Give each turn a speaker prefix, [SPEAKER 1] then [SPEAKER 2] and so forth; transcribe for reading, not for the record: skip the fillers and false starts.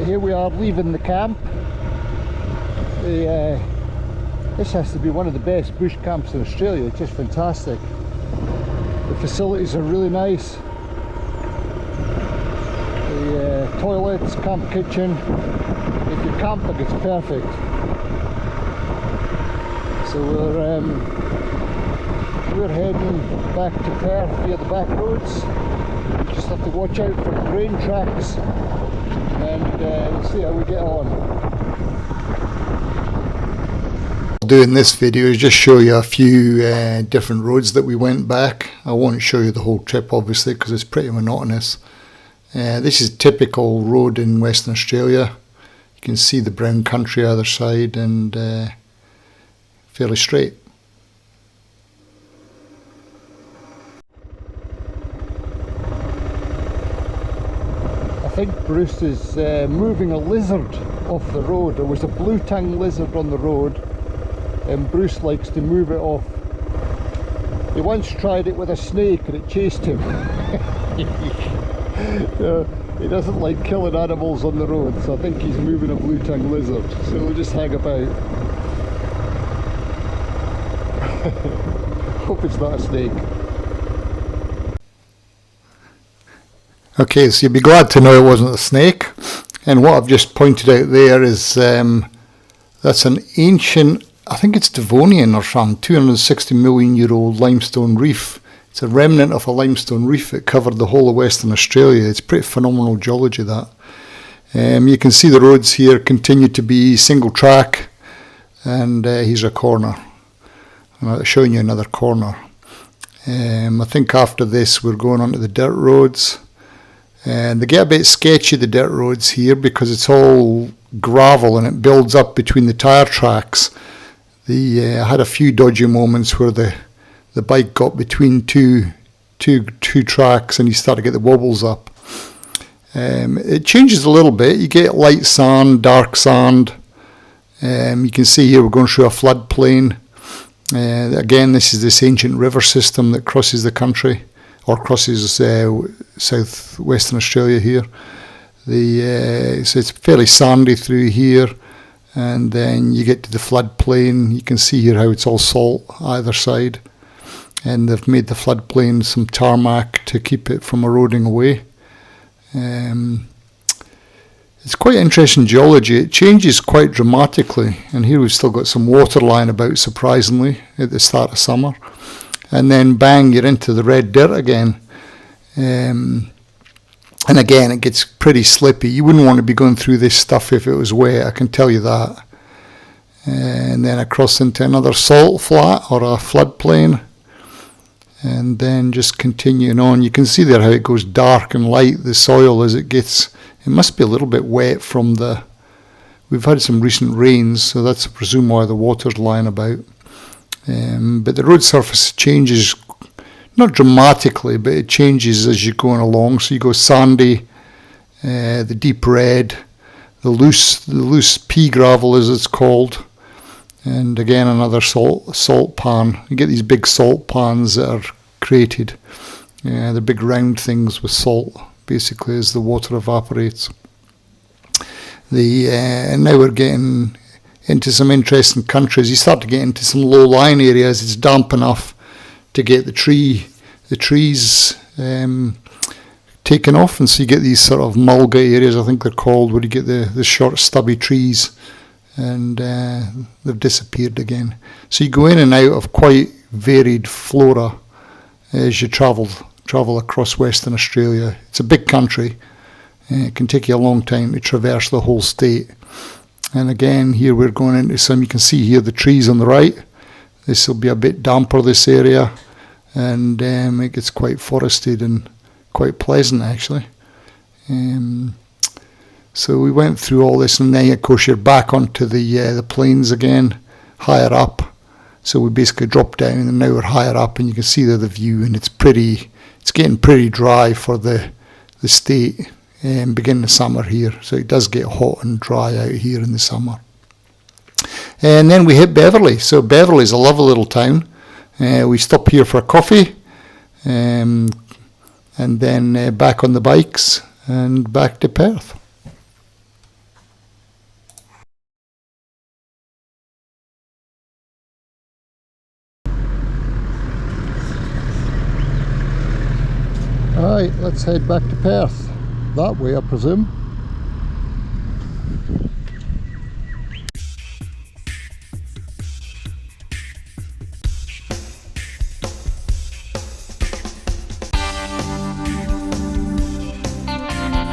[SPEAKER 1] here we are leaving the camp. This has to be one of the best bush camps in Australia. It's just fantastic. The facilities are really nice. The toilets, camp kitchen. If you're camping, it's perfect. So we're heading back to Perth via the back roads. We just have to watch out for the train tracks, and we'll see how we get on.
[SPEAKER 2] Doing this video is just show you a few different roads that we went back. I won't show you the whole trip obviously because it's pretty monotonous. This is typical road in Western Australia. You can see the brown country either side and fairly straight.
[SPEAKER 1] I think Bruce is moving a lizard off the road. There was a blue tongue lizard on the road, and Bruce likes to move it off. He once tried it with a snake and it chased him. He doesn't like killing animals on the road, so I think he's moving a blue tongue lizard. So we'll just hang about. Hope it's not a snake.
[SPEAKER 2] Okay, so you'd be glad to know it wasn't a snake. And what I've just pointed out there is that's an ancient, I think it's Devonian or something, 260 million year old limestone reef. It's a remnant of a limestone reef that covered the whole of Western Australia. It's pretty phenomenal geology, that. You can see the roads here continue to be single track, and here's a corner. I'm showing you another corner. I think after this we're going onto the dirt roads. And they get a bit sketchy, the dirt roads here, because it's all gravel and it builds up between the tyre tracks. I had a few dodgy moments where the bike got between two tracks and you start to get the wobbles up. It changes a little bit. You get light sand, dark sand. You can see here we're going through a floodplain. Again, this is this ancient river system that crosses the country, or crosses south-western Australia here. So it's fairly sandy through here, and then you get to the floodplain. You can see here how it's all salt either side, and they've made the floodplain some tarmac to keep it from eroding away. It's quite interesting geology. It changes quite dramatically, and here we've still got some water lying about, surprisingly, at the start of summer. And then bang, you're into the red dirt again. And again, it gets pretty slippy. You wouldn't want to be going through this stuff if it was wet, I can tell you that. And then across into another salt flat or a floodplain. And then just continuing on. You can see there how it goes dark and light, the soil as it gets. It must be a little bit wet from we've had some recent rains, so that's I presume why the water's lying about. But the road surface changes, not dramatically, but it changes as you're going along. So you go sandy, the deep red, the loose pea gravel as it's called, and again another salt pan. You get these big salt pans that are created. They're big round things with salt, basically, as the water evaporates. And now we're getting into some interesting countries. You start to get into some low-lying areas. It's damp enough to get the trees taken off, and so you get these sort of mulga areas, I think they're called, where you get the short stubby trees, and they've disappeared again. So you go in and out of quite varied flora as you travel across Western Australia. It's a big country. It can take you a long time to traverse the whole state. And again, here we're going into some, you can see here the trees on the right. This will be a bit damper, this area, and it gets quite forested and quite pleasant actually. So we went through all this, and then of course you're back onto the plains again, higher up. So we basically dropped down, and now we're higher up, and you can see there the view, and it's getting pretty dry for the state. Beginning of summer here, so it does get hot and dry out here in the summer. And then we hit Beverley. So Beverley's a lovely little town. We stop here for a coffee, and then back on the bikes and back to Perth.
[SPEAKER 1] Right, let's head back to Perth. That way, I presume.